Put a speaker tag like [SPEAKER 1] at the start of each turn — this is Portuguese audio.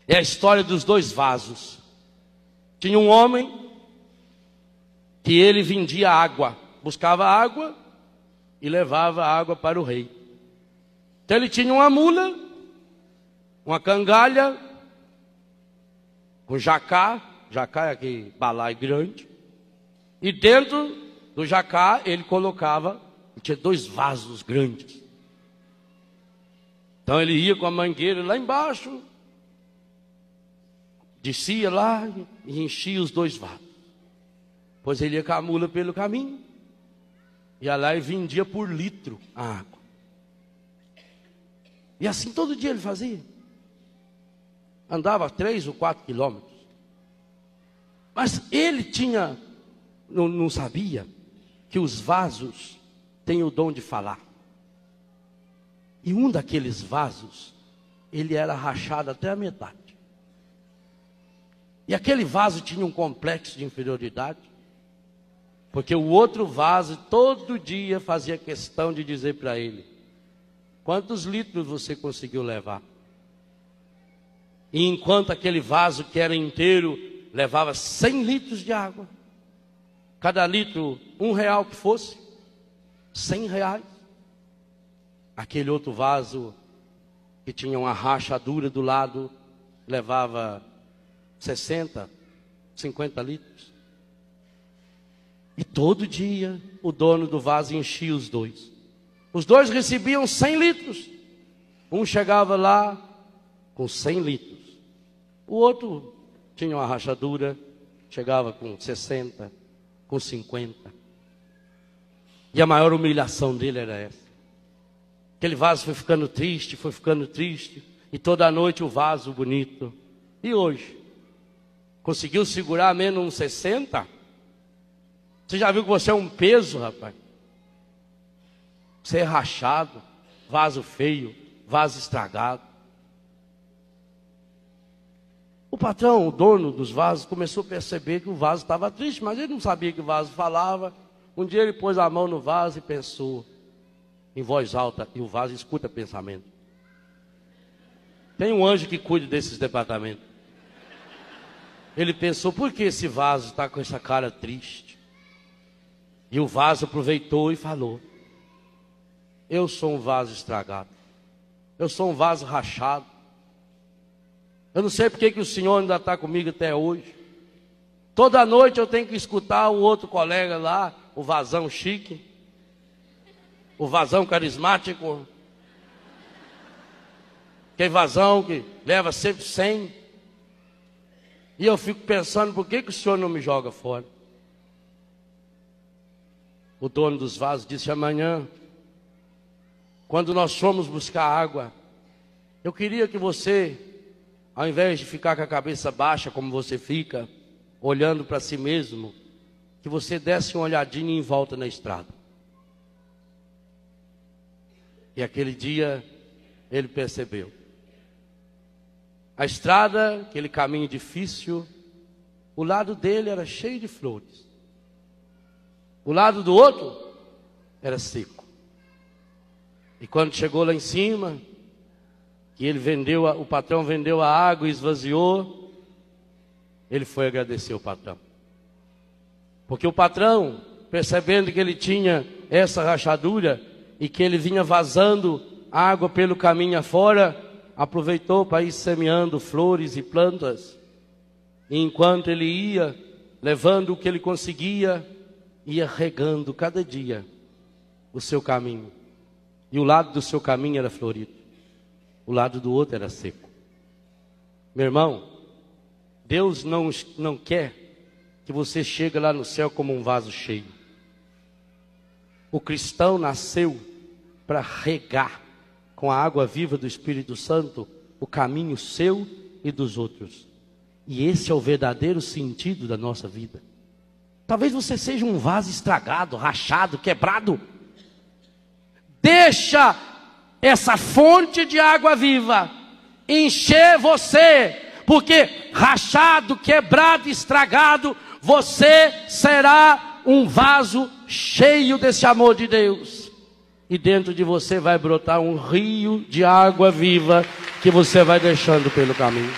[SPEAKER 1] É a história dos dois vasos. Tinha um homem que ele vendia água, buscava água e levava água para o rei. Então ele tinha uma mula, uma cangalha, um jacá é aquele balaio grande, e dentro do jacá ele colocava, tinha dois vasos grandes. Então ele ia com a mangueira lá embaixo, descia lá e enchia os dois vasos. Pois ele ia com a mula pelo caminho, ia lá e vendia por litro a água. E assim todo dia ele fazia. Andava 3 ou 4 quilômetros. Mas ele não sabia que os vasos têm o dom de falar. E um daqueles vasos, ele era rachado até a metade. E aquele vaso tinha um complexo de inferioridade, porque o outro vaso todo dia fazia questão de dizer para ele: quantos litros você conseguiu levar? E enquanto aquele vaso que era inteiro levava 100 litros de água, cada litro R$1 que fosse, R$100. Aquele outro vaso que tinha uma rachadura do lado levava 60, 50 litros. E todo dia o dono do vaso enchia os dois. Os dois recebiam 100 litros. Um chegava lá com 100 litros. O outro tinha uma rachadura, chegava com 60, com 50. E a maior humilhação dele era essa. Aquele vaso foi ficando triste. E toda noite o vaso bonito. E hoje? Conseguiu segurar menos uns 60? Você já viu que você é um peso, rapaz? Você é rachado, vaso feio, vaso estragado. O patrão, o dono dos vasos, começou a perceber que o vaso estava triste, mas ele não sabia que o vaso falava. Um dia ele pôs a mão no vaso e pensou em voz alta, e o vaso escuta pensamento. Tem um anjo que cuida desses departamentos. Ele pensou: por que esse vaso está com essa cara triste? E o vaso aproveitou e falou: eu sou um vaso estragado. Eu sou um vaso rachado. Eu não sei porque que o Senhor ainda está comigo até hoje. Toda noite eu tenho que escutar o outro colega lá, o vasão chique, o vasão carismático, aquele vasão que leva sempre 100. E eu fico pensando: por que que o Senhor não me joga fora? O dono dos vasos disse: amanhã, quando nós formos buscar água, eu queria que você, ao invés de ficar com a cabeça baixa como você fica, olhando para si mesmo, que você desse uma olhadinha em volta na estrada. E aquele dia ele percebeu. A estrada, aquele caminho difícil, o lado dele era cheio de flores. O lado do outro era seco. E quando chegou lá em cima, que ele vendeu, o patrão vendeu a água e esvaziou, ele foi agradecer o patrão. Porque o patrão, percebendo que ele tinha essa rachadura e que ele vinha vazando água pelo caminho afora, aproveitou para ir semeando flores e plantas. E enquanto ele ia levando o que ele conseguia, ia regando cada dia o seu caminho. E o lado do seu caminho era florido, o lado do outro era seco. Meu irmão, Deus não quer que você chegue lá no céu como um vaso cheio. O cristão nasceu para regar com a água viva do Espírito Santo o caminho seu e dos outros. E esse é o verdadeiro sentido da nossa vida. Talvez você seja um vaso estragado, rachado, quebrado. Deixa essa fonte de água viva encher você, porque rachado, quebrado, estragado, você será um vaso cheio desse amor de Deus. E dentro de você vai brotar um rio de água viva que você vai deixando pelo caminho.